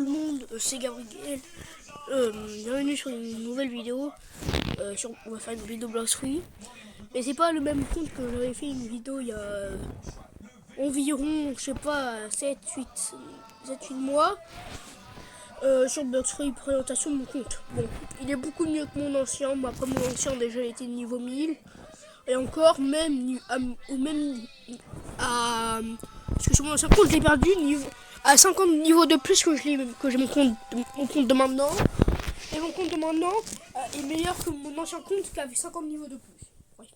tout le monde, c'est Gabriel. Bienvenue sur une nouvelle vidéo. On va faire une vidéo Blox-Fruits. Mais c'est pas le même compte que j'avais fait une vidéo il y a environ, je sais pas, 7-8 mois. Sur Blox-Fruits, présentation de mon compte. Bon, il est beaucoup mieux que mon ancien. Moi, après mon ancien, déjà, il était niveau 1000. Et encore, même à parce que sur mon ancien compte, je l'ai perdu à 50 niveaux de plus que j'ai mon compte de maintenant. Et mon compte de maintenant est meilleur que mon ancien compte qui avait 50 niveaux de plus. Oui.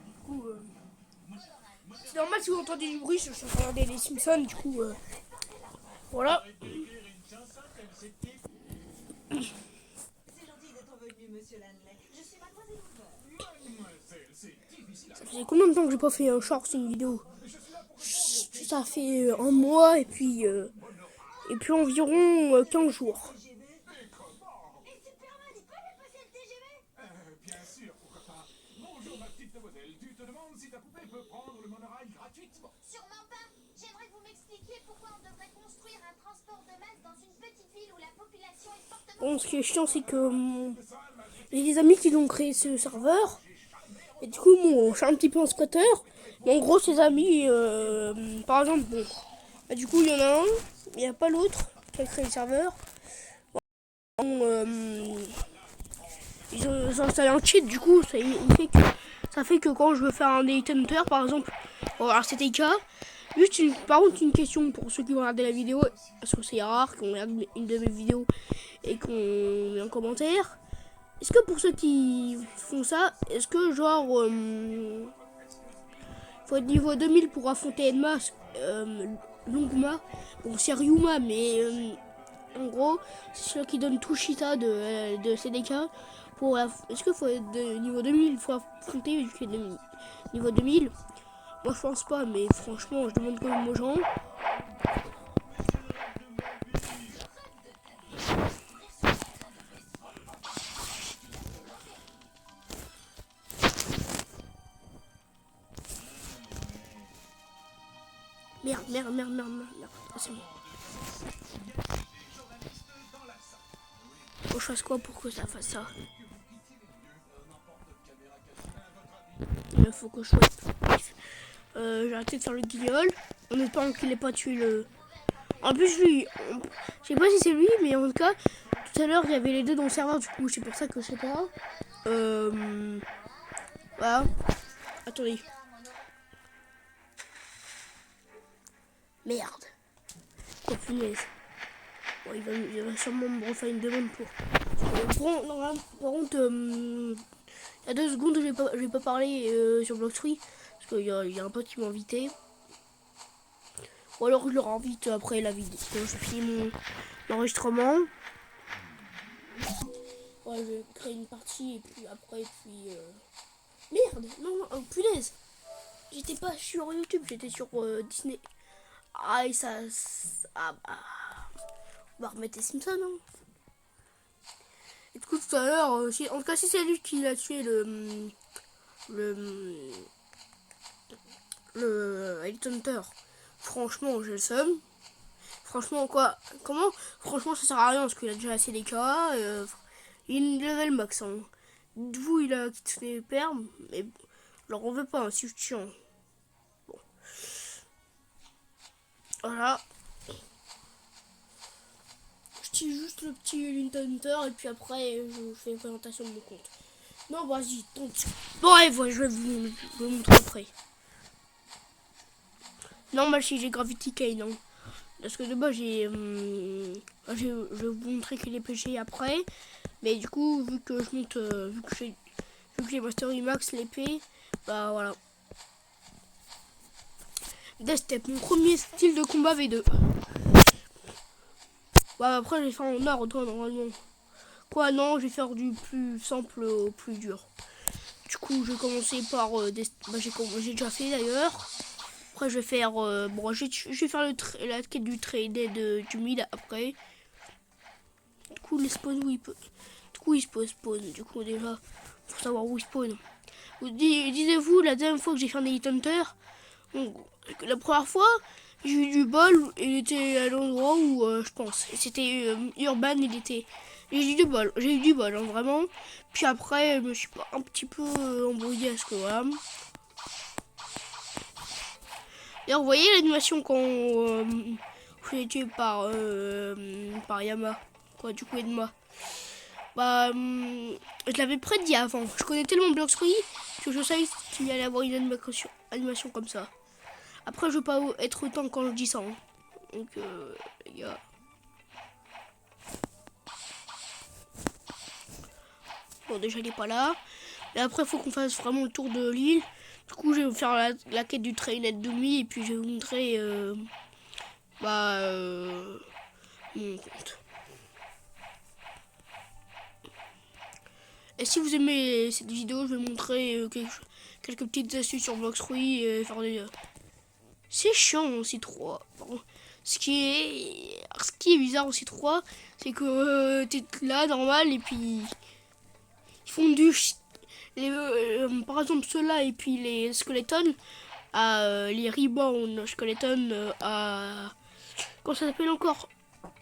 Du coup, c'est normal si vous entendez du bruit, je suis en train de regarder les Simpsons, du coup, voilà. Ça fait combien de temps que j'ai pas fait un short, une vidéo? Ça fait un mois et puis environ 15 jours. Bien sûr, pourquoi pas. Bonjour ma petite demoiselle, tu te demandes si ta poupée peut prendre le monorail gratuitement? Sûrement pas. J'aimerais que vous m'expliquiez pourquoi on devrait construire un transport de masse dans une petite ville où la population est fortement... Bon, ce qui est chiant, c'est que j'ai des amis qui ont créé ce serveur. Et du coup, bon, je suis un petit peu un squatter. Mais en gros, ces amis, par exemple, bon, bah, du coup, il y en a un, il n'y a pas l'autre qui a créé le serveur. Bon, ils ont installé un cheat, du coup, ça fait que quand je veux faire un Elite Hunter, par exemple, bon, alors c'était le cas. Juste par contre, une question pour ceux qui vont regarder la vidéo, parce que c'est rare qu'on regarde une de mes vidéos et qu'on met un commentaire. Est-ce que pour ceux qui font ça, est-ce que genre faut être niveau 2000 pour affronter Enma, Lungma, bon c'est Ryuma, mais en gros c'est celui qui donne tout Shita de CDK. Est-ce qu'il faut être de niveau 2000, il faut affronter vu qu'il est de niveau 2000? Moi je pense pas, mais franchement je demande quand même aux gens. Merde. Ah, c'est bon. Faut que je fasse quoi pour que ça fasse ça? Il faut que je sois... j'ai arrêté de faire le guignol. En espérant qu'il n'ait pas tué le... En plus, lui... Je sais pas si c'est lui, mais en tout cas, tout à l'heure, il y avait les deux dans le serveur. Du coup, c'est pour ça que je sais pas. Voilà. Attendez. Merde. Oh punaise. Bon, il va sûrement me refaire une demande pour... Par contre, il y a 2 secondes, je vais pas parler sur Blox-Fruits. Parce qu'il y a un pote qui m'a invité. Ou alors je leur invite après la vidéo. Je finis mon enregistrement. Ouais, je vais créer une partie et puis après, Merde, non, oh, punaise. J'étais pas sur YouTube, j'étais sur Disney. Ah, et ça... Ah, bah... On va remettre les Simpsons, hein. Et du coup, tout à l'heure, en tout cas, si c'est lui qui a tué le Elite Hunter, franchement, j'ai le seum. Franchement, quoi? Comment? Franchement, ça sert à rien parce qu'il a déjà assez des cas. Il est level max. Hein. Vous, il a quitté perm, mais je leur en veux pas, hein, si je tiens. Bon. Voilà. Je tire juste le petit Elite Hunter et puis après, je fais une présentation de mon compte. Non, vas-y, tente. Bon, allez, voilà, je vais vous montrer après. Non, moi, si j'ai Gravity Cane, hein. Parce que de base, je vais vous montrer qu'il est PG après. Mais du coup, vu que je monte, vu que j'ai Mastery Max, l'épée, bah voilà. Death Step, mon premier style de combat V2. Bah après, je vais faire en ordre, normalement. Quoi, non, je vais faire du plus simple au plus dur. Du coup, je vais commencer par j'ai déjà fait d'ailleurs. Après, je vais faire bon, je vais faire la quête du trade du mid après. Du coup, les spawns où il peut. Du coup, il spawn. Du coup, déjà, faut savoir où il spawn. Disez-vous, la deuxième fois que j'ai fait un Elite Hunter, donc, la première fois, J'ai eu du bol, il était à l'endroit où je pense. C'était Urban, J'ai eu du bol, hein, vraiment. Puis après, je me suis un petit peu embrouillé à ce que voilà. D'ailleurs, vous voyez l'animation quand je suis tué par Yama, quoi, du coup Edma. Bah, je l'avais prédit avant. Je connais tellement Bloxroy que je savais qu'il allait avoir une animation comme ça. Après, je veux pas être autant quand je dis ça. Hein. Donc, les gars. Bon, déjà, il est pas là. Et après, il faut qu'on fasse vraiment le tour de l'île. Du coup, je vais vous faire la quête du trainlet de nuit. Et puis, je vais vous montrer mon compte. Et si vous aimez cette vidéo, je vais montrer quelques petites astuces sur Bloxroy. C'est chiant en C3. Ce qui est bizarre en C3, c'est que t'es là, normal, et puis ils font par exemple ceux-là, et puis les skeletons, les reborn skeletons, comment ça s'appelle encore?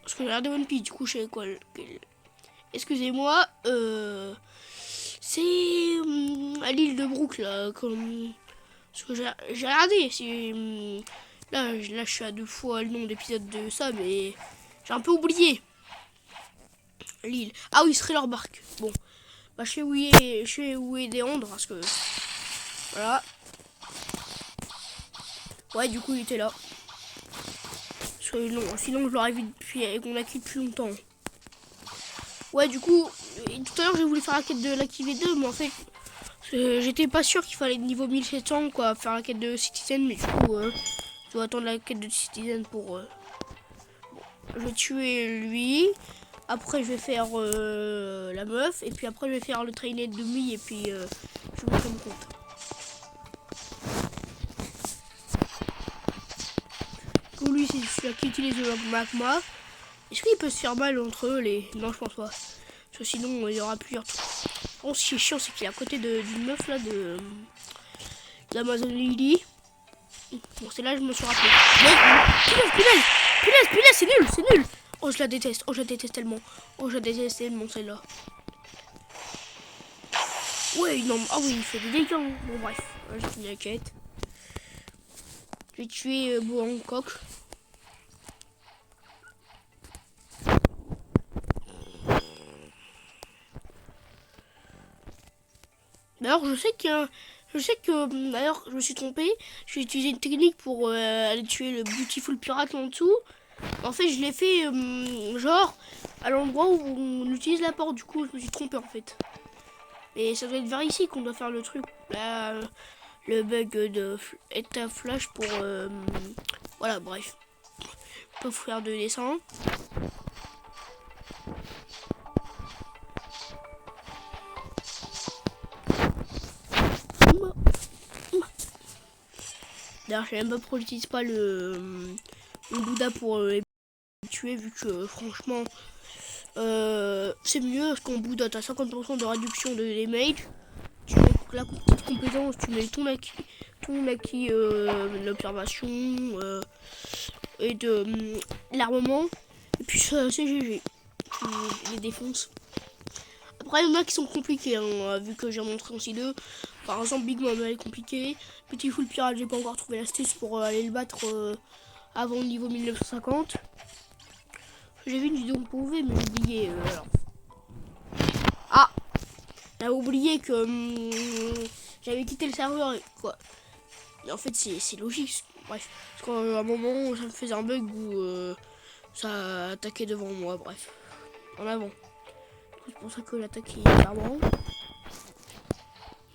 Parce que j'ai regardé One Piece, du coup je sais quoi. Excusez-moi, c'est à l'île de Brook, là, comme... Parce que j'ai regardé, là, je suis à 2 fois le nombre d'épisodes de ça, mais j'ai un peu oublié l'île. Ah oui, Thriller Bark. Bon, bah je sais où est Deandre, parce que voilà. Ouais, du coup il était là. Parce que non, sinon je l'aurais vu depuis et qu'on l'a quitté depuis longtemps. Ouais, du coup, tout à l'heure j'ai voulu faire la quête de l'activer 2, mais en fait j'étais pas sûr qu'il fallait niveau 1700 quoi, faire la quête de Citizen, mais du coup je dois attendre la quête de Citizen pour... Bon, je vais tuer lui, après je vais faire la meuf, et puis après je vais faire le trainer de demi, et puis je vous montrer mon compte. Pour lui c'est celui qui utilise le magma. Est-ce qu'il peut se faire mal entre eux les... Non, je pense pas. Parce que sinon il y aura plusieurs trucs. Bon, ce qui est chiant c'est qu'il est à côté d'une meuf là d'Amazon Lily. Bon, c'est là que je me suis rappelé. Mais, punaise, c'est nul. Oh, je la déteste tellement. Oh, je la déteste tellement, celle-là. Ouais, non, ah oui, il fait des dégâts. Bon, bref, j'ai fini la quête. Je vais tuer Bangkok. D'ailleurs, je sais que d'ailleurs, je me suis trompé. Je vais utiliser une technique pour aller tuer le Beautiful Pirate en dessous. En fait, je l'ai fait genre à l'endroit où on utilise la porte. Du coup, je me suis trompé en fait. Et ça doit être vers ici qu'on doit faire le truc. Là, le bug de état flash pour... voilà, bref. On peut faire de dessin. D'ailleurs, je sais même pas pourquoi j'utilise pas le Bouddha pour les tuer, vu que franchement c'est mieux parce qu'en Bouddha t'as 50% de réduction de damage. Tu mets la petite compétence, tu mets ton acquis l'observation et de l'armement, et puis c'est GG. Tu les défonces. Après, il y en a qui sont compliqués, hein, vu que j'ai montré aussi deux. Par exemple, Big Mom, elle est compliquée. Petit Full Pirate, j'ai pas encore trouvé l'astuce pour aller le battre avant le niveau 1950. J'ai vu une vidéo pour vous, mais j'ai oublié. Ah, j'avais oublié que j'avais quitté le serveur, quoi. Et en fait, c'est logique. Bref, parce qu'à un moment, ça me faisait un bug où ça attaquait devant moi. Bref, en avant. C'est pour ça que l'attaque est clairement.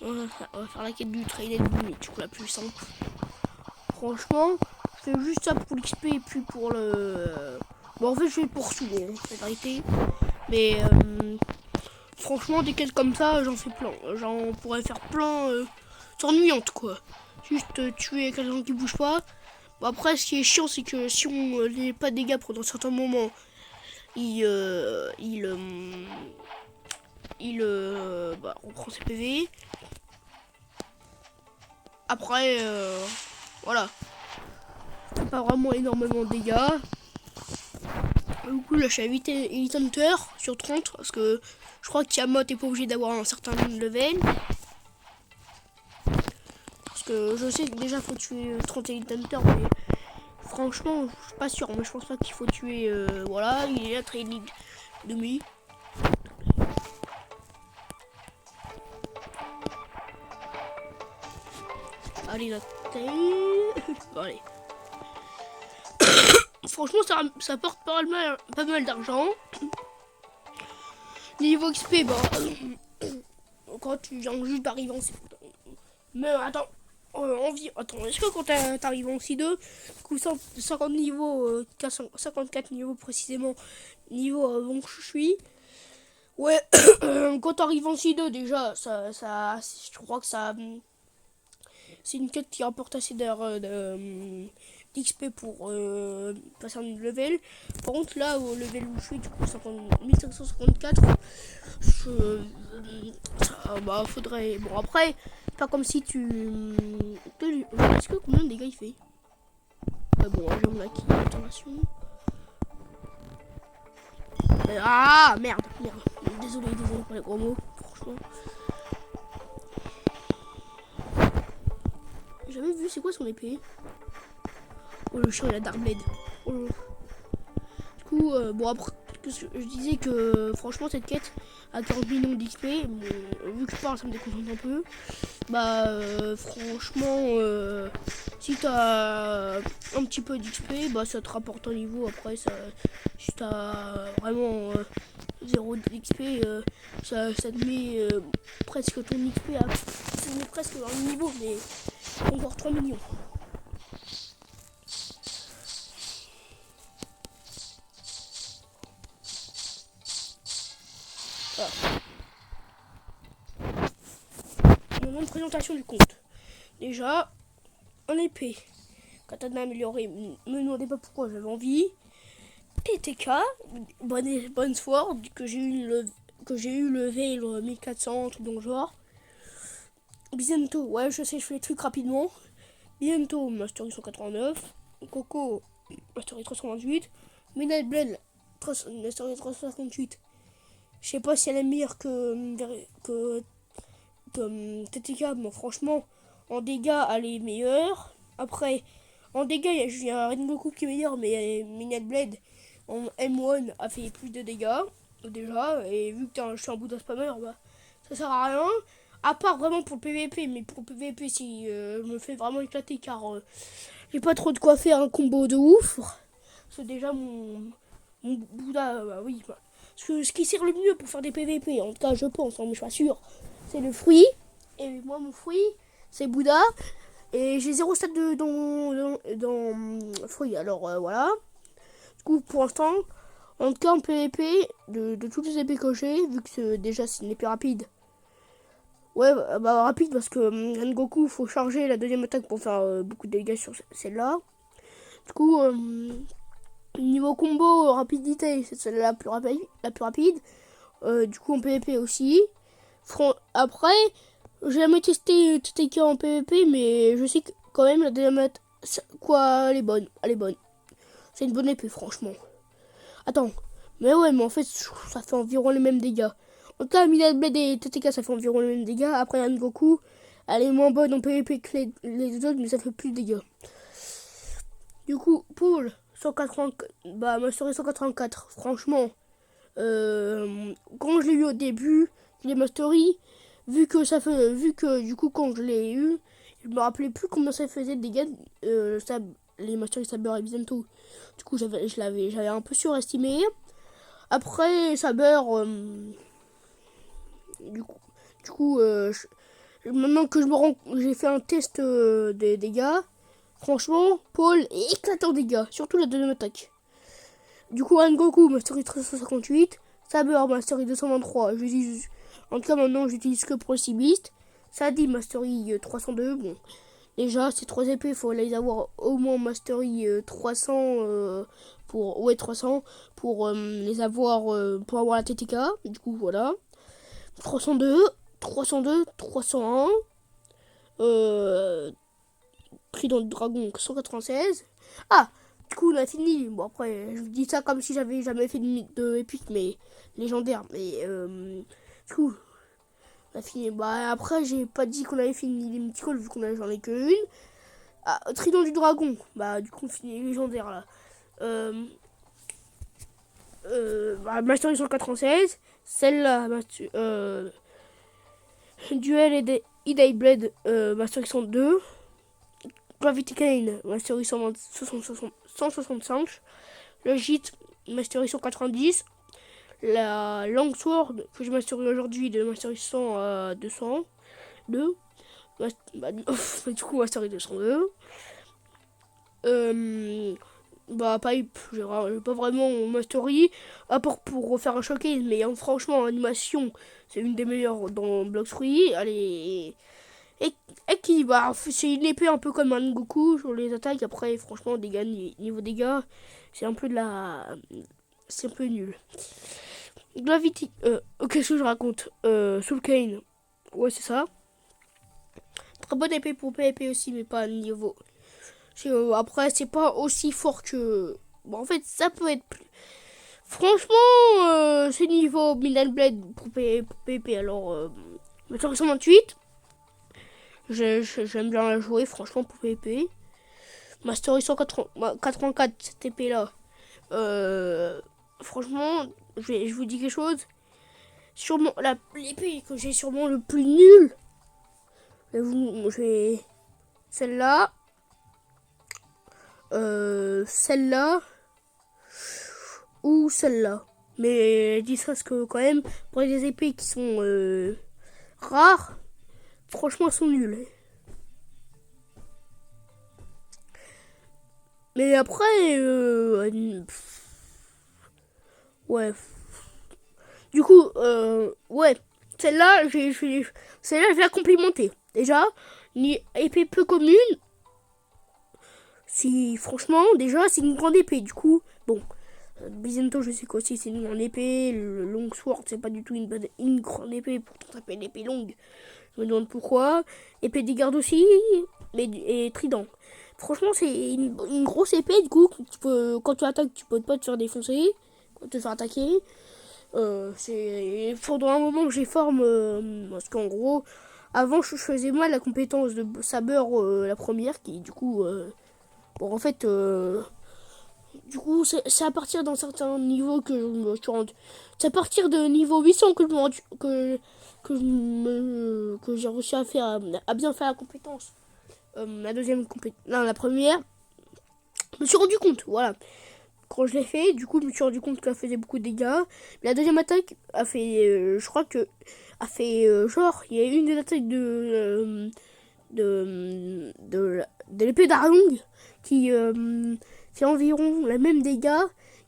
On va faire la quête du trainer de nuit, du coup la plus simple. Franchement, je fais juste ça pour l'XP et puis pour le... Bon, en fait, je fais pour tout, hein, la vérité. Mais franchement, des quêtes comme ça, j'en fais plein. J'en pourrais faire plein. C'est ennuyante, quoi. Juste tuer quelqu'un qui bouge pas. Bon, après, ce qui est chiant, c'est que si on n'est pas de dégâts pendant certains moments, il reprend ses PV. Après, voilà. pas vraiment énormément de dégâts. Du coup là je suis à 8 Elite Hunter sur 30 parce que je crois que Tiamat est pas obligé d'avoir un certain level. Parce que je sais que déjà faut tuer 30 Elite Hunter, mais franchement je suis pas sûr, mais je pense pas qu'il faut tuer voilà, il est là très demi. Allez la tête. Bon, allez. Franchement ça porte pas mal d'argent. Niveau XP, bah, quand tu viens juste d'arriver en... Mais attends, attends, est-ce que quand t'arrives en C2, du coup 50 niveaux, 54 niveaux précisément, niveau avant que je suis, ouais, quand t'arrives en C2 déjà, je crois que ça, c'est une quête qui rapporte assez d'XP pour passer un level. Par contre là au level où je suis, du coup 1554, bah faudrait, bon après c'est pas comme si tu, est-ce que combien de dégâts il fait? Bon j'aime la qui information. Ah merde, désolé pour les gros mots, franchement. J'ai jamais vu, c'est quoi son épée? Oh le chien il a Dark Blade. Oh, du coup, bon après, je disais que franchement cette quête à 40 millions d'XP, bon, vu que je parle ça me déconcentre un peu. Bah franchement, si t'as un petit peu d'XP, bah ça te rapporte un niveau. Après, ça, si t'as vraiment 0 d'XP, ça te met presque ton XP à, ça te met presque dans le niveau, mais encore 3 millions. Voilà. Moment de présentation du compte. Déjà, en épée, katana amélioré, me demandez pas pourquoi j'avais envie. TTK, bonne sword, que j'ai eu level 1400, un truc dans le genre. Bizento, ouais je sais, je fais les trucs rapidement. Bizento, Mastery 189. Coco, Mastery 328. Midnight Blade, Mastery 358. Je sais pas si elle est meilleure que TTK, mais franchement, en dégâts, elle est meilleure. Après, en dégâts, il y a un Rengoku qui est meilleur, mais Midnight Blade en M1 a fait plus de dégâts déjà. Et vu que je suis un Bouddha spammer, bah, ça sert à rien. À part vraiment pour le PVP, mais pour le PVP, si je me fais vraiment éclater, car j'ai pas trop de quoi faire un combo de ouf. C'est déjà mon Bouddha, bah oui. Bah. Ce qui sert le mieux pour faire des PVP, en tout cas je pense, hein, mais je suis pas sûr, c'est le fruit. Et moi mon fruit, c'est Bouddha. Et j'ai 0 stade dans fruit, alors voilà. Du coup pour l'instant, en tout cas en PVP, de toutes les épées que j'ai, vu que déjà c'est une épée rapide. Ouais, bah rapide parce que Rengoku, faut charger la deuxième attaque pour faire beaucoup de dégâts sur celle-là. Du coup, niveau combo, rapidité, c'est celle-là la plus rapide. Du coup, en PvP aussi. Après, j'ai jamais testé TTK en PvP, mais je sais que quand même la deuxième attaque, quoi, elle est bonne. C'est une bonne épée, franchement. Attends, mais ouais, mais en fait, ça fait environ les mêmes dégâts. En tout cas, Midnight Blade et TTK, ça fait environ les mêmes dégâts. Après, Rengoku, elle est moins bonne en PvP que les autres, mais ça fait plus de dégâts. Du coup, Paul, 184, bah, Mastery 184, franchement, quand je l'ai eu au début, les Mastery, vu que du coup, quand je l'ai eu, je me rappelais plus combien ça faisait de dégâts, les Mastery Saber et Bizento. Du coup, j'avais un peu surestimé. Après, Saber, du coup, maintenant que j'ai fait un test des dégâts, franchement, Paul est éclatant dégâts, surtout la deuxième attaque. Du coup, Rengoku, Mastery 358, Saber, Mastery 223, en tout cas maintenant j'utilise que pour le Seabeast. Sadi, Mastery 302, bon, déjà ces 3 épées, il faut les avoir au moins Mastery 300 300 pour les avoir, pour avoir la TTK, du coup voilà. 302, 301, Trident de Dragon 196, Ah, du coup, on a fini. Bon, après, je vous dis ça comme si j'avais jamais fait de épique, mais légendaire. Mais, du coup, on a fini. Bah, après, j'ai pas dit qu'on avait fini les mythiques, vu qu'on j'en ai que une. Ah, Trident du Dragon. Bah, du coup, on finit les légendaires, là. Mastery 196. Celle-là, Duel et Idai Blade, Mastery 102. Gravity Kane, Mastery 165. Le Git, Mastery 190. La Longsword, que j'ai mastery aujourd'hui, de Mastery 100 à 202. Du coup, Mastery 202. Pipe, j'ai pas vraiment mastery, à part pour refaire un showcase, mais franchement, animation, c'est une des meilleures dans Blox Fruits. Allez. Et qui, c'est une épée un peu comme un Goku sur les attaques. Après, franchement, niveau dégâts, c'est un peu c'est un peu nul. Gravity, qu'est-ce que je raconte? Soul Cane, ouais, c'est ça. Très bonne épée pour PvP aussi, mais pas à niveau. Après, c'est pas aussi fort que. Bon, en fait, ça peut être plus. Franchement, c'est niveau Midnight Blade pour PvP. Alors, 128. J'aime bien la jouer, franchement, pour PvP. Mastery 184, cette épée là. Franchement, je vous dis quelque chose. Sûrement, l'épée que j'ai sûrement le plus nul. Celle-là. Celle-là. Ou celle-là. Mais je dis ça parce que, quand même, pour les épées qui sont rares, franchement, elles sont nulles. Mais après, ouais. Du coup, ouais. Celle-là, je vais la complimenter. Déjà, une épée peu commune. Franchement, déjà, c'est une grande épée. Du coup, bon. Byzanto, je sais qu'aussi c'est une grande épée. Le Longsword, c'est pas du tout une grande épée. Pourtant, ça s'appelle épée longue. Je me demande pourquoi. Épée des gardes aussi. Et trident. Franchement, c'est une grosse épée. Du coup, quand tu attaques, tu peux pas te faire défoncer. Quand tu te faire attaquer. Il faudra un moment que j'ai forme. Parce qu'en gros, avant, je faisais moi la compétence de Saber, la première. Qui, du coup. Bon, en fait. Du coup, c'est à partir d'un certain niveau que je me suis rendu. C'est à partir de niveau 800 que je me rendu, que j'ai réussi à bien faire la compétence. La deuxième compétence. Non, la première. Je me suis rendu compte, voilà. Quand je l'ai fait, du coup, je me suis rendu compte qu'elle faisait beaucoup de dégâts. La deuxième attaque a fait. Je crois que. A fait. Genre, il y a une des attaques de l'épée d'Arlong qui fait environ la même dégâts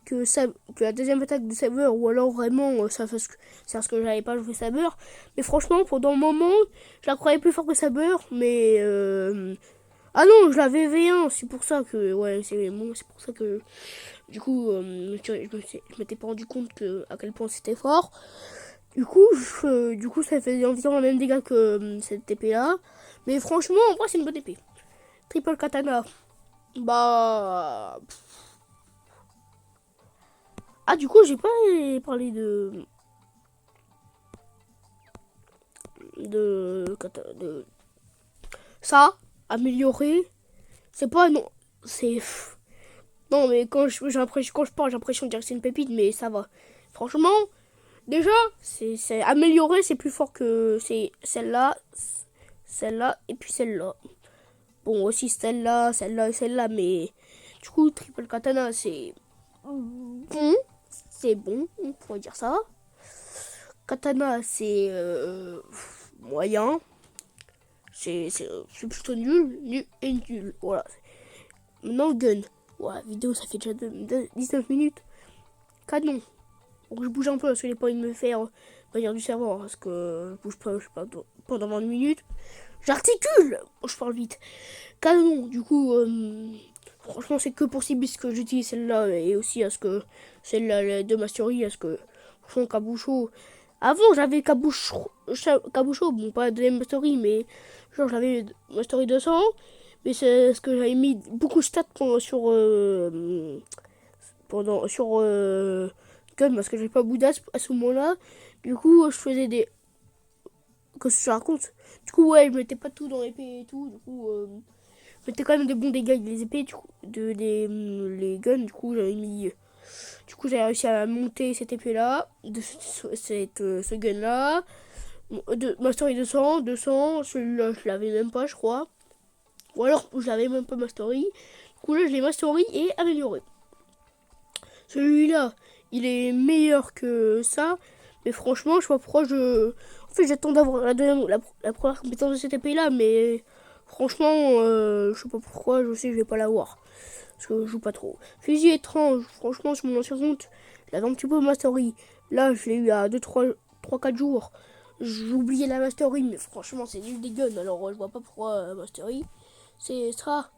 que la deuxième attaque de Saber, ou alors vraiment c'est parce que j'avais pas joué Saber, mais franchement pendant un moment je la croyais plus fort que Saber, mais ah non, je l'avais V1, c'est pour ça que c'est pour ça que du coup je m'étais pas rendu compte à quel point c'était fort. Du coup ça faisait environ le même dégâts que cette épée là, mais franchement en vrai c'est une bonne épée. Triple katana, du coup j'ai pas parlé de ça, améliorer. C'est pas non, c'est non, mais quand je parle, j'ai l'impression de dire que c'est une pépite, mais ça va. Franchement, déjà, c'est amélioré, c'est plus fort que celle-là, et puis celle-là. Bon, aussi celle-là, et celle-là, mais du coup, triple katana, c'est bon. C'est bon, on pourrait dire ça. Katana, c'est moyen. C'est plutôt nul et nul. Voilà. Maintenant, gun. Ouais, la vidéo, ça fait déjà 19 minutes. Canon. Donc, je bouge un peu parce que j'ai pas envie de me faire bannir du serveur. Parce que je bouge pas, je sais pas, pendant 20 minutes. J'articule. Je parle vite. Canon, du coup, franchement, c'est que pour Sibis que j'utilise celle-là. Et aussi à ce que celle-là de Mastery. À ce que, franchement, Kabusho. Avant, j'avais Kabusho, bon, pas de Mastery, mais genre, j'avais Mastery 200. Mais c'est ce que j'avais mis beaucoup de stats sur Gun parce que j'avais pas Bouddha à ce moment-là. Du coup, je faisais des. Qu'est-ce que je raconte? Du coup, ouais, je mettais pas tout dans l'épée et tout. Du coup, je mettais quand même des bons dégâts avec les épées, du coup, les guns. Du coup, j'avais mis. Du coup, j'ai réussi à monter cette épée-là, ce gun-là. Mastery 200, celui-là, je l'avais même pas, je crois. Ou alors, je l'avais même pas Mastery. Du coup, là, je l'ai Mastery et amélioré. Celui-là, il est meilleur que ça. Mais franchement, je sais pas pourquoi En fait, j'attends d'avoir la première compétence de cette épée-là. Mais franchement, je sais pas pourquoi. Je sais que je vais pas l'avoir. Parce que je joue pas trop. Fusil étrange, franchement, sur mon ancien compte, je l'avais un petit peu Mastery. Là, je l'ai eu à 3-4 jours. J'ai oublié la Mastery. Mais franchement, c'est juste des guns. Alors, je vois pas pourquoi Mastery. C'est ça.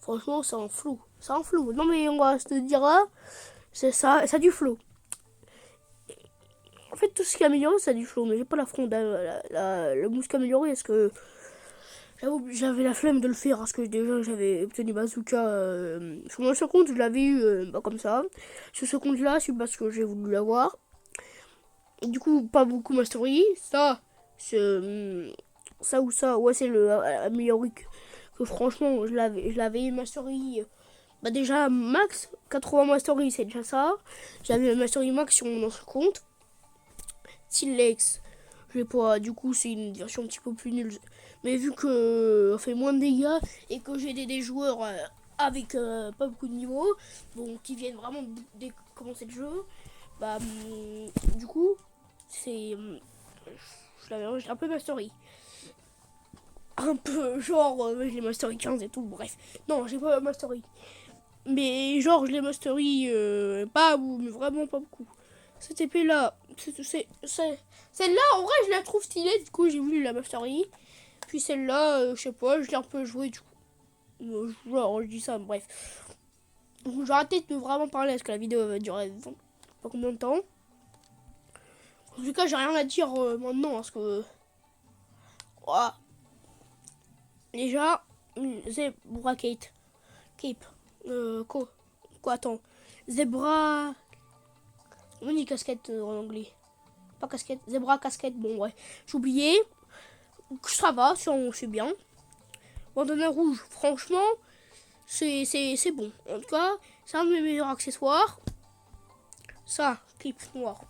Franchement, c'est un flou. C'est un flou. Non, mais on va se dire là. C'est ça a du flow. En fait, tout ce qui est amélioré, ça a du flow. Mais j'ai pas la fronde, le mousque amélioré. Est-ce que j'avais la flemme de le faire parce que déjà j'avais obtenu bazooka sur mon second compte, je l'avais eu comme ça. Sur ce compte là, c'est parce que j'ai voulu l'avoir. Du coup, pas beaucoup Mastery. Ça ou ça, ouais, c'est le amélioré que franchement, je l'avais eu Mastery. Bah déjà max 80 Mastery, c'est déjà ça. J'avais Mastery max sur mon ancien compte. Silex, je sais pas, du coup c'est une version un petit peu plus nulle. Mais vu que on fait moins de dégâts et que j'ai des joueurs avec pas beaucoup de niveau, bon, qui viennent vraiment de commencer le jeu, bah du coup c'est j'ai un peu Mastery. Un peu genre je l'ai Mastery 15 et tout, bref. Non, j'ai pas Mastery. Mais genre je l'ai Mastery pas mais vraiment pas beaucoup. Cette épée là, celle-là en vrai je la trouve stylée, du coup j'ai voulu la Mastery. Puis celle-là, je sais pas, je l'ai un peu joué du coup. Genre je dis ça, bref. Donc j'ai arrêté de vraiment parler parce que la vidéo va durer pas combien de temps. En tout cas j'ai rien à dire maintenant parce que... Voilà. Déjà, Zebra Cape. Quoi, attends. Zebra... On dit casquette en anglais. Pas casquette, Zebra casquette, bon ouais. J'ai oublié. Ça va, c'est bien. Bandana rouge, franchement, c'est bon. En tout cas, c'est un de mes meilleurs accessoires. Ça, clip noir.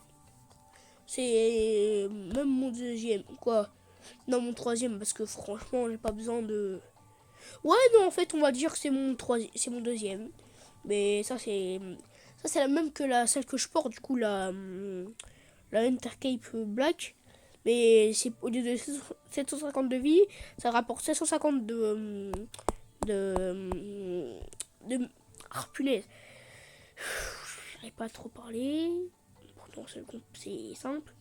C'est même mon deuxième, quoi. Non, mon troisième, parce que franchement, j'ai pas besoin de... Ouais, non, en fait, on va dire que c'est mon deuxième. Mais ça, c'est la même que celle que je porte, du coup, la Intercape Black. Mais c'est au lieu de 750 de vie, ça rapporte 750 de ah, punaise. Je n'ai pas trop parlé. Pourtant, c'est simple.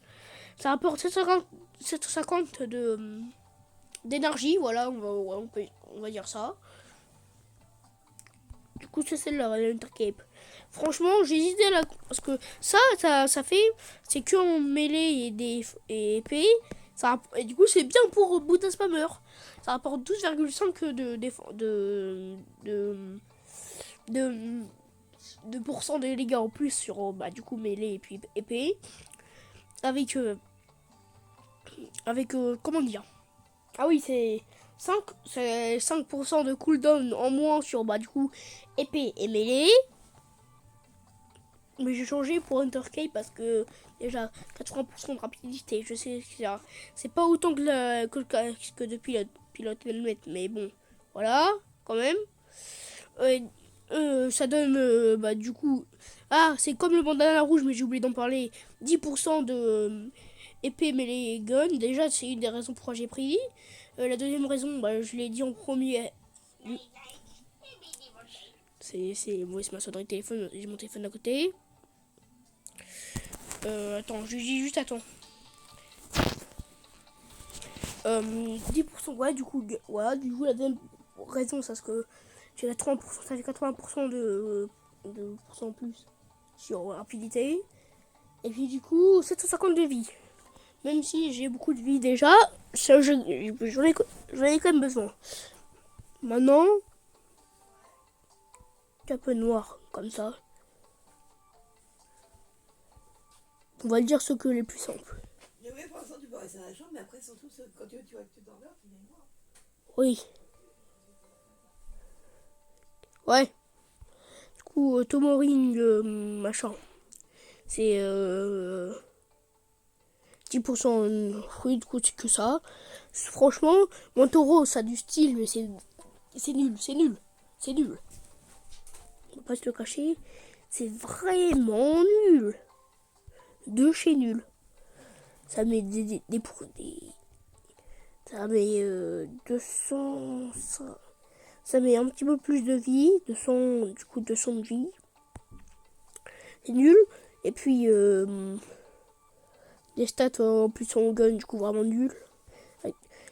Ça rapporte 750 d'énergie. Voilà, on va dire ça. Du coup, c'est celle-là, l'Intercape. Franchement, j'ai hésité là. Parce que ça fait. C'est que en mêlée et épée. Et du coup, c'est bien pour Bouddha Spammer. Ça rapporte 12,5 de pourcent de dégâts en plus sur du coup mêlée et puis épée. Avec comment dire, ah oui, c'est 5% de cooldown en moins sur du coup épée et mêlée. Mais j'ai changé pour Intercape parce que déjà 80% de rapidité, je sais que c'est pas autant que depuis la pilote helmet, mais bon, voilà, quand même. Ça donne du coup, c'est comme le bandana rouge, mais j'ai oublié d'en parler, 10% de épée mêlée gun. Déjà, c'est une des raisons pourquoi j'ai pris. La deuxième raison, je l'ai dit en premier. C'est ma sonnerie de téléphone, j'ai mon téléphone à côté. Attends, je dis juste attends. 10%, ouais, du coup, la deuxième raison, c'est parce que j'ai 30%, ça fait 80% de pourcent en plus sur rapidité. Et puis du coup, 750 de vie. Même si j'ai beaucoup de vie déjà, j'en ai quand même besoin. Maintenant, c'est un peu noir, comme ça. On va dire ce que les plus simples. Oui, pour l'instant, tu peux rester dans la chambre, mais après, surtout, quand tu vois que tu t'endors, tu viens voir. Oui. Ouais. Du coup, Tomoring, machin. C'est 10% fruits, du coup, c'est que ça. Franchement, Montoro, ça a du style, mais c'est nul, c'est nul. C'est nul. On va pas se le cacher. C'est vraiment nul. De chez nul. Ça met ça met 200... Ça met un petit peu plus de vie. 200, du coup, 200 de vie. C'est nul. Et puis, les stats en plus en gun, du coup, vraiment nul.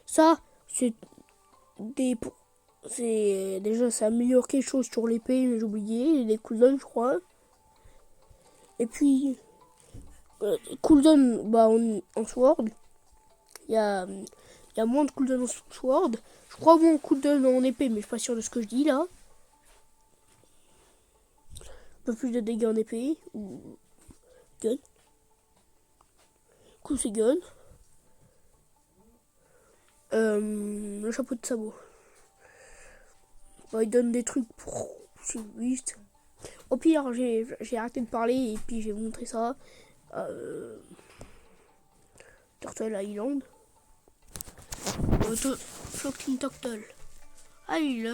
Ça, c'est déjà, ça améliore quelque chose sur l'épée, mais j'ai oublié. Les cooldowns, je crois. Et puis, cooldown, bah, en sword. Il y a moins de cooldown en sword. Je crois moins de cooldown en épée, mais je suis pas sûr de ce que je dis là. Un peu plus de dégâts en épée. Ou gun. Coup, c'est gun. Le chapeau de sabot. Bah, il donne des trucs pour... C'est juste. Au pire, j'ai arrêté de parler et puis j'ai montré ça. Turtle Island. Floating Turtle. Ah, il est là,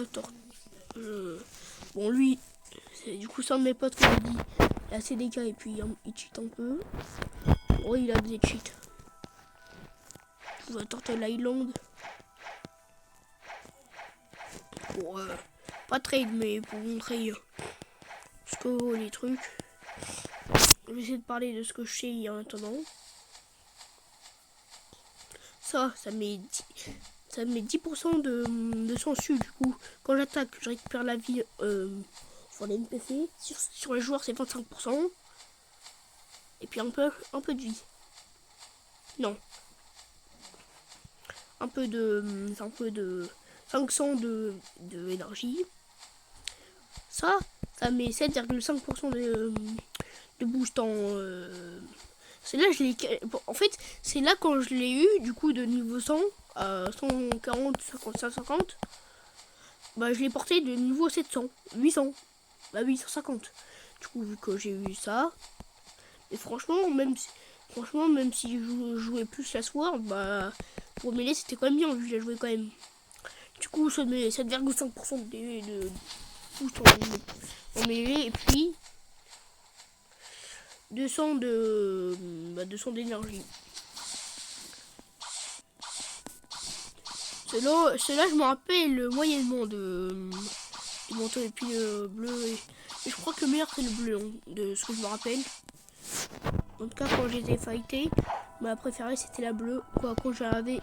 bon, lui, c'est du coup, c'est un de mes potes qui m'a dit. Il a ses dégâts et puis il cheat un peu. Oui, il a des cheats. Turtle Island. Pour pas trade, mais pour montrer ce que vaut les trucs. Je vais essayer de parler de ce que je sais en attendant. Ça met 10% de sensu du coup. Quand j'attaque, je récupère la vie sur les NPC. Sur les joueurs, c'est 25%. Et puis un peu de vie. Non. Un peu de 500 de énergie. Ça met 7,5% de boost en... c'est là je l'ai... En fait, c'est là quand je l'ai eu, du coup, de niveau 100 à 140, 55, 50. Bah, je l'ai porté de niveau 700, 800. Bah, 850. Du coup, vu que j'ai eu ça. Et franchement, même si je jouais plus la sword, bah, pour mêler, c'était quand même bien, vu que je la jouais quand même. Du coup, ça met 7,5% de boost en mêlée, et puis 200 d'énergie. Cela je me rappelle moyennement du manteau et puis le bleu. Et je crois que le meilleur c'est le bleu, hein, de ce que je me rappelle. En tout cas, quand je les ai fightés, ma préférée c'était la bleue. Quoi, quand j'ai regardé,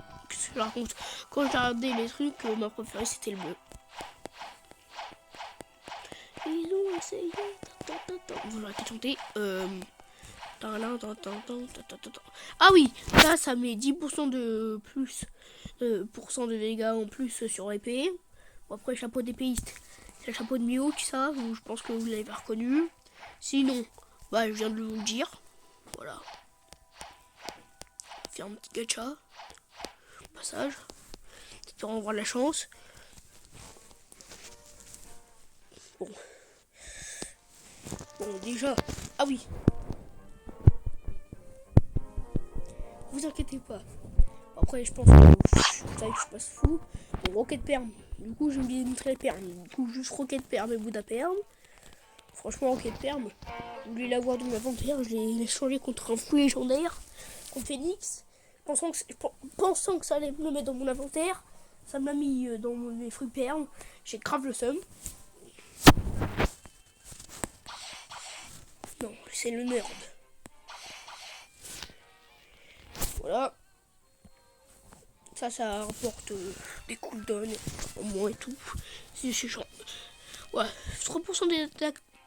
les trucs, ma préférée c'était le bleu. Ils ont essayé. Vous l'aurez chanté. Ah oui, là ça met 10% de plus, de dégâts en plus sur épée. Bon, après, chapeau d'épéiste, c'est le chapeau de Mihawk, ça, je pense que vous l'avez reconnu. Sinon, bah je viens de vous le dire. Voilà. Faire un petit gacha. Passage. J'espère avoir de la chance. Bon, déjà. Ah oui. Vous inquiétez pas. Après, je pense que vous savez que je passe fou. Bon, roquette perme. Du coup, j'aime bien montrer les permes. Du coup, juste roquette perme et Bouddha perme. Franchement, roquette perme. Je voulais l'avoir dans l'inventaire. Je l'ai changé contre un fou légendaire. Contre Phoenix. Pensant que ça allait me le mettre dans mon inventaire. Ça m'a mis dans mes fruits permes. J'ai grave le seum. Non, c'est le nerd. Voilà. Ça rapporte des cooldowns en moins et tout. C'est chiant. Ouais, 3%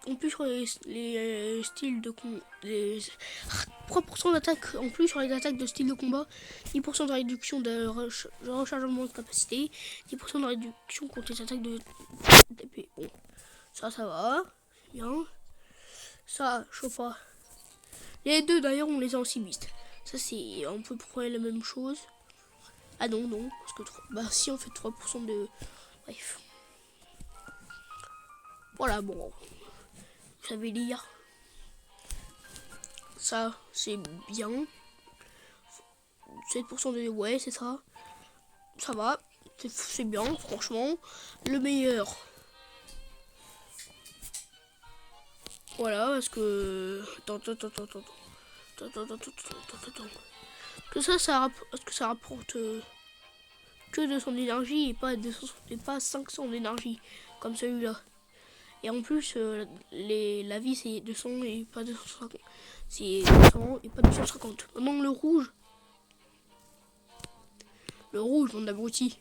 en plus sur les styles de combat, 3% d'attaque en plus sur les attaques de style de combat, 10% de réduction de rechargement de capacité, 10% de réduction contre les attaques de d'épée. Bon, ça va, c'est bien. Ça, je sais pas. Les deux d'ailleurs, on les a en cibiste. Ça, c'est un peu près la même chose. Ah non, parce que bah si on fait 3% de... Bref. Voilà, bon. Vous savez lire. Ça, c'est bien. 7% de... Ouais, c'est ça. Ça va. C'est bien, franchement. Le meilleur. Voilà, parce que... Attends. Que parce que ça rapporte que 200 d'énergie et pas 500 d'énergie, comme celui-là. Et en plus, la vie c'est 200 et pas 250. C'est 200 et pas 250. Maintenant le rouge, on abrutit.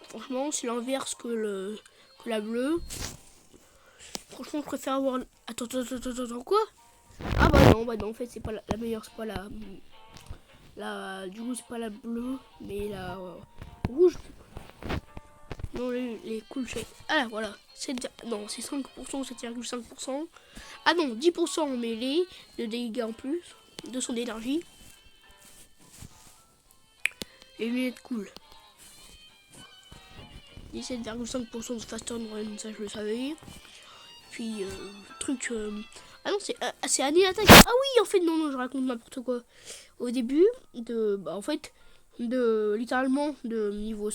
Franchement, c'est l'inverse que la bleue. Franchement, je préfère avoir... Attends, quoi? Ah bah non, en fait, c'est pas la meilleure, c'est pas du coup, c'est pas la bleue, mais la rouge. Non, les cool shades. Ah, voilà. Non, c'est 5%, 7,5%. Ah non, 10% en mêlée, de dégâts en plus, 200 d'énergie. Les lunettes cool. 17,5% de fast turn run, ça je le savais. Puis, truc... Ah non, c'est année d'attaque. Ah oui, en fait, non, je raconte n'importe quoi. Au début, littéralement, du niveau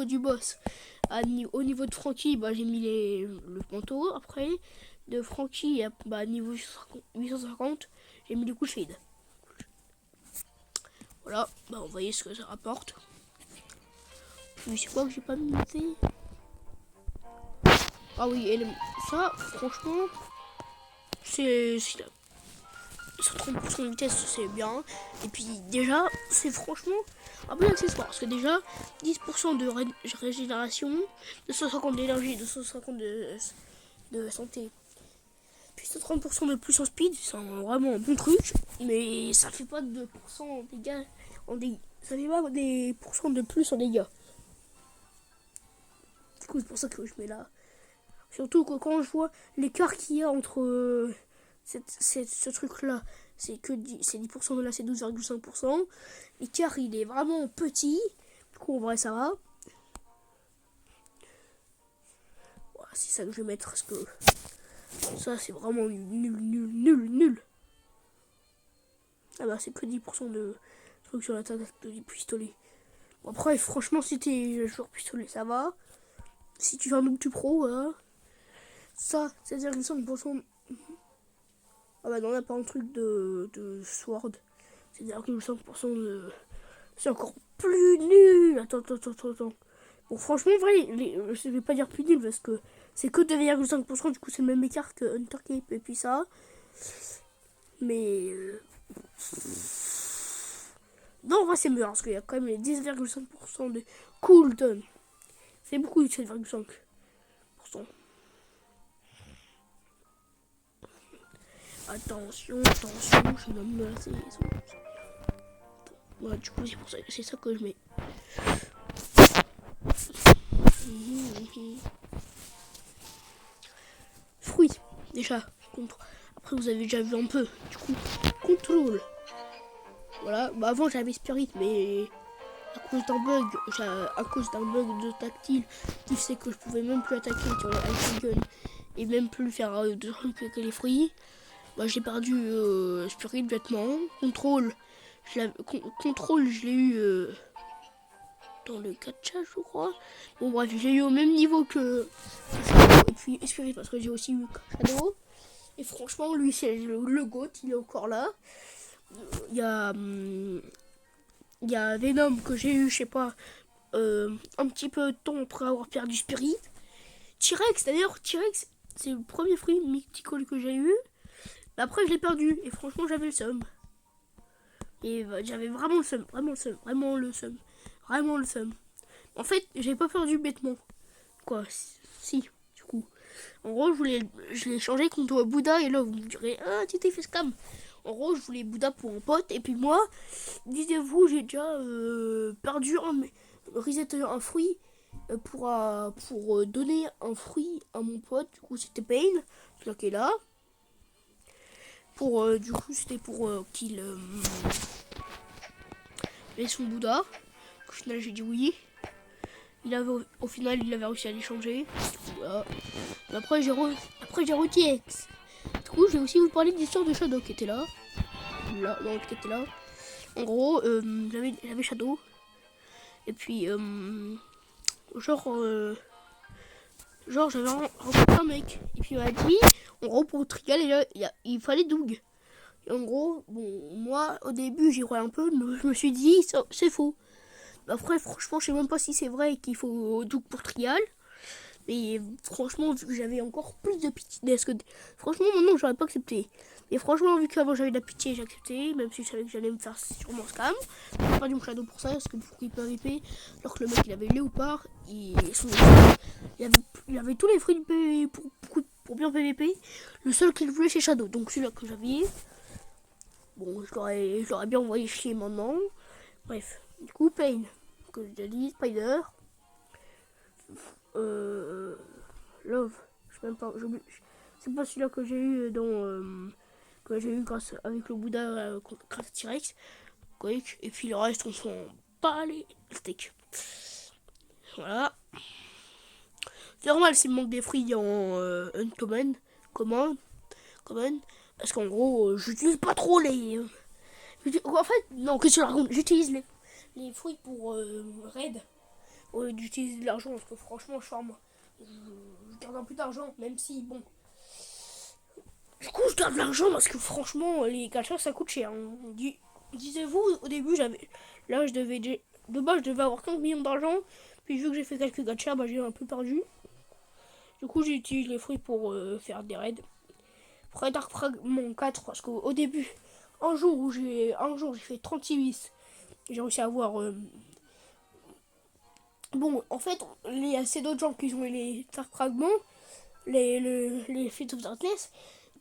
du boss au niveau de Frankie, bah, j'ai mis le manteau. Après, de Frankie à niveau 850, j'ai mis le cool shade. Voilà, bah, vous voyez ce que ça rapporte. Puis, c'est quoi que j'ai pas noté? Ah oui, et ça, franchement, c'est 30% de vitesse, c'est bien. Et puis déjà, c'est franchement un bon accessoire. Parce que déjà, 10% de régénération, 250 d'énergie, 250 de santé. Puis 30% de plus en speed, c'est vraiment un bon truc. Mais ça fait pas de % en dégâts. Ça fait pas des % de plus en dégâts. Du coup, c'est pour ça que je mets là. Surtout que quand je vois l'écart qu'il y a entre ce truc là, c'est 10%, de là c'est 12,5%. L'écart il est vraiment petit. Du coup en vrai ça va. Voilà, c'est ça que je vais mettre parce que ça c'est vraiment nul. Ah bah c'est que 10% de truc sur la tête de pistolet. Bon, après franchement si t'es joueur pistolet ça va. Si tu fais un noob tu pro, voilà. Ça, 7,5%. Ah bah non, on n'a pas un truc de sword. 7,5% de... C'est encore plus nul. Attends. Bon, franchement, vrai, je vais pas dire plus nul parce que c'est que 2,5%. Du coup, c'est le même écart que Hunter Cape et puis ça. Mais... Non, en vrai, c'est mieux parce qu'il y a quand même les 10,5% de cooldown. C'est beaucoup, 7,5%. Attention, je nomme de la saison. Ouais, du coup, c'est ça que je mets. Fruits, déjà. Après, vous avez déjà vu un peu. Du coup, contrôle. Voilà, bah avant j'avais Spirit, mais à cause d'un bug de tactile qui fait que je pouvais même plus attaquer sur le gun et même plus faire de trucs avec les fruits. Bah, j'ai perdu Spirit vêtement. Contrôle, je l'ai eu dans le gacha, je crois. Bon, bref, j'ai eu au même niveau que Shadow. Et puis Spirit, parce que j'ai aussi eu Shadow. Et franchement, lui, c'est le GOAT, il est encore là. Il y a Venom que j'ai eu, je sais pas, un petit peu de temps après avoir perdu Spirit. T-Rex, d'ailleurs, T-Rex, c'est le premier fruit mythical que j'ai eu. Après, je l'ai perdu. Et franchement, j'avais le seum. Et j'avais vraiment le seum. Vraiment le seum. En fait, j'ai pas perdu bêtement. quoi. Si, du coup. En gros, je l'ai changé contre Bouddha. Et là, vous me direz, ah, tu t'es fait scam. En gros, je voulais Bouddha pour un pote. Et puis moi, dites-vous, j'ai déjà perdu reset un fruit pour donner un fruit à mon pote. Du coup, c'était Pain, celui qui est là. Du coup, c'était pour qu'il ait son Bouddha. Au final, j'ai dit oui. Au final, il avait réussi à l'échanger. Voilà. Après, j'ai re-TX. Du coup, je vais aussi vous parler de l'histoire de Shadow qui était là. Là, non, qui était là. En gros, j'avais Shadow. Et puis, genre j'avais rencontré un mec. Et puis, il m'a dit, en gros, pour Trial, il fallait Doug. Et en gros, bon, moi, au début, j'y croyais un peu, mais je me suis dit, c'est faux. Après, franchement, je sais même pas si c'est vrai qu'il faut Doug pour Trial. Mais franchement, vu que j'avais encore plus de pitié, franchement, maintenant, j'aurais pas accepté. Mais franchement, vu qu'avant j'avais de la pitié, j'ai accepté, même si je savais que j'allais me faire sûrement scam. J'ai pas du mon Shadow pour ça, parce que pour qu'il peut PVP, alors que le mec il avait Léopard, il avait tous les fruits de PVP pour bien PVP. Le seul qu'il voulait c'est Shadow, donc celui-là que j'avais. Bon, je l'aurais bien envoyé chier maintenant. Bref, du coup, Pain, que j'ai dit, Spider. Love, je sais même pas, c'est pas celui-là que j'ai eu avec le Bouddha grâce à T-Rex. Et puis le reste, on s'en pas les steaks. Voilà. C'est normal s'il manque des fruits en uncommon, common, parce qu'en gros, j'utilise pas trop les. En fait, non, qu'est-ce que je raconte? J'utilise les fruits pour raid. D'utiliser de l'argent parce que franchement je garde un peu d'argent même si bon du coup je garde de l'argent parce que franchement les gachas ça coûte cher hein. Disez-vous au début je devais avoir 15 millions d'argent puis vu que j'ai fait quelques gachas j'ai un peu perdu du coup j'utilise les fruits pour faire des raids après Dark Fragment 4 parce qu'au début un jour j'ai fait 36 bis j'ai réussi à avoir bon, en fait, il y a assez d'autres gens qui ont eu les Dark Fragments, les Feet of Darkness,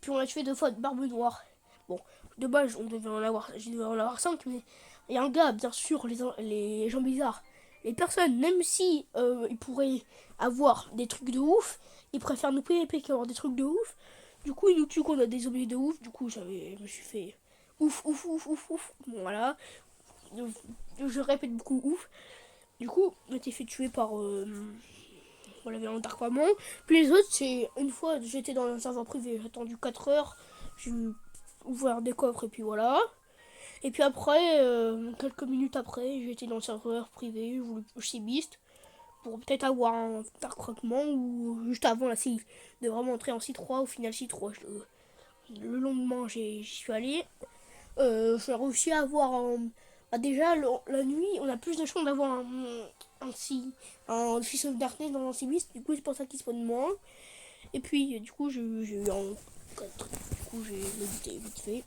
puis on a tué 2 fois de Barbe Noire. Bon, de base, je devais en avoir 5, mais il y a un gars, bien sûr, les gens bizarres. Les personnes, même si ils pourraient avoir des trucs de ouf, ils préfèrent nous PVP qu'avoir des trucs de ouf. Du coup, ils nous tuent qu'on a des objets de ouf. Du coup, je me suis fait ouf. Bon, voilà. Je répète beaucoup ouf. Du coup, on a été fait tuer par. On l'avait en Dark Fragment. Puis les autres, c'est une fois, j'étais dans un serveur privé, j'ai attendu 4 heures, j'ai ouvert des coffres et puis voilà. Et puis après, quelques minutes après, j'étais dans le serveur privé, je voulais aussi Beast pour peut-être avoir un Dark Fragment ou juste avant la CI, de vraiment entrer en C3, au final C3. Le lendemain, j'y suis allé. J'ai réussi à avoir un. Déjà, la nuit, on a plus de chances d'avoir un Fist of Darkness dans l'ancibiste. Du coup, c'est pour ça qu'il spawn moins. Et puis, du coup, j'ai eu un 4. Du coup, j'ai médité vite fait.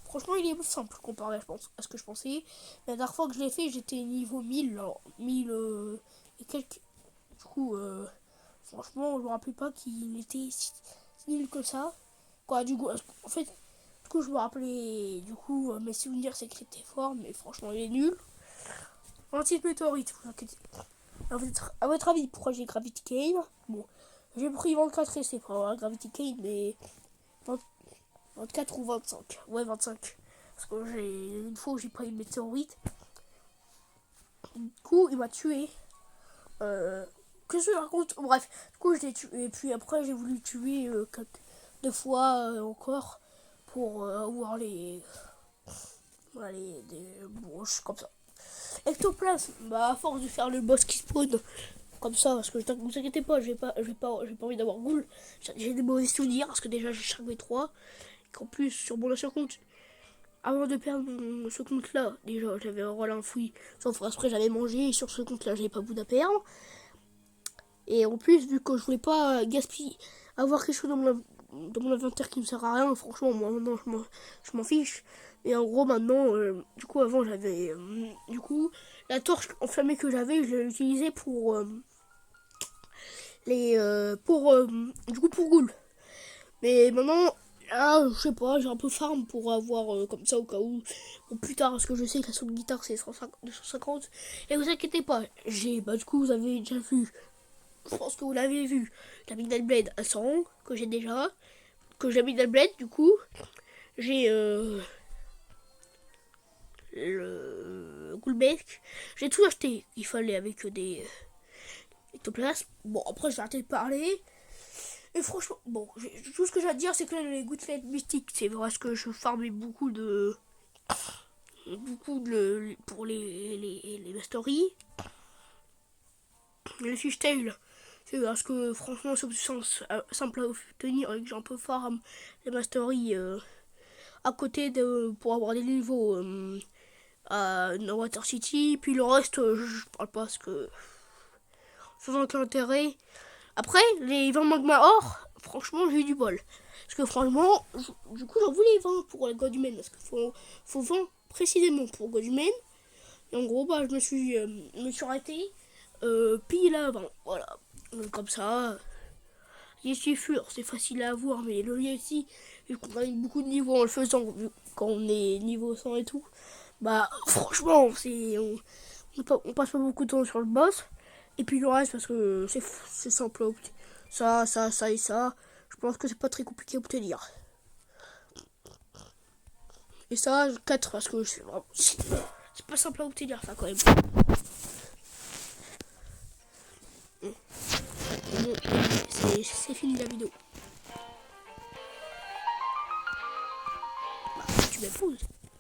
Franchement, il est simple comparé à ce que je pensais. La dernière fois que je l'ai fait, j'étais niveau 1000. Alors, 1000 et quelques. Du coup, franchement, je me rappelais pas qu'il était si nul que ça. Quoi, du coup, en fait. Du coup, je me rappelais, mes souvenirs, c'est qu'il était fort, mais franchement, il est nul. Anti-météorite, vous inquiétez. À votre avis, pourquoi j'ai Gravity Cane? Bon, j'ai pris 24 essais pour avoir Gravity Cane, mais 24 ou 25. Ouais, 25. Parce que une fois où j'ai pris une météorite. Du coup, il m'a tué. Qu'est-ce que je raconte? Bref, du coup, je l'ai tué. Et puis après, j'ai voulu tuer 2 fois encore. Pour avoir des broches comme ça. Ectoplasme, à force de faire le boss qui spawn comme ça, parce que ne vous inquiétez pas, j'ai pas envie d'avoir Ghoul. J'ai des mauvais souvenirs parce que déjà j'ai chaque V3 et qu'en plus sur mon ancien compte, avant de perdre ce compte là, déjà j'avais un rôle un fouille, sauf après j'avais mangé et sur ce compte là j'avais pas bout à perdre. Et en plus vu que je voulais pas gaspiller, avoir quelque chose dans mon inventaire qui me sert à rien, franchement moi maintenant je m'en fiche. Et en gros maintenant du coup avant j'avais la torche enflammée que j'avais, je l'ai utilisée pour du coup pour Ghoul. Mais maintenant, là, je sais pas, j'ai un peu farm pour avoir comme ça au cas où, pour plus tard, parce que je sais que la son de guitare c'est 250. Et vous inquiétez pas, du coup vous avez déjà vu, je pense que vous l'avez vu, la Midnight Blade à 100, que j'ai déjà, que j'ai Midnight Blade, du coup, j'ai le Ghoulbeck, j'ai tout acheté, il fallait avec des ectoplasmes. Bon, après j'ai arrêté de parler. Et franchement, bon, tout ce que j'ai à dire, c'est que là, les gouttelettes mystiques, c'est vrai que je farmais beaucoup pour les masteries. Le fishtail, c'est parce que franchement, c'est simple à obtenir et que j'ai un peu farm les masteries à côté pour avoir des niveaux à Water City. Puis le reste, je parle pas parce que sans aucun intérêt. Après, les 20 magma or, franchement, j'ai eu du bol. Parce que franchement, du coup, j'en voulais 20 pour la God Human. Parce qu'il faut 20 précisément pour God Human. Et en gros, bah, je me suis arrêté pile à 20. Voilà. Donc, comme ça, Yessi Fur, c'est facile à avoir. Mais le Yessi, vu qu'on a beaucoup de niveaux en le faisant, quand on est niveau 100 et tout, bah, franchement, on passe pas beaucoup de temps sur le boss. Et puis le reste, parce que c'est simple à obtenir. Ça et ça. Je pense que c'est pas très compliqué à obtenir. Et ça, 4 parce que c'est pas simple à obtenir ça quand même. Bon, c'est fini la vidéo. Bah, tu m'épouses.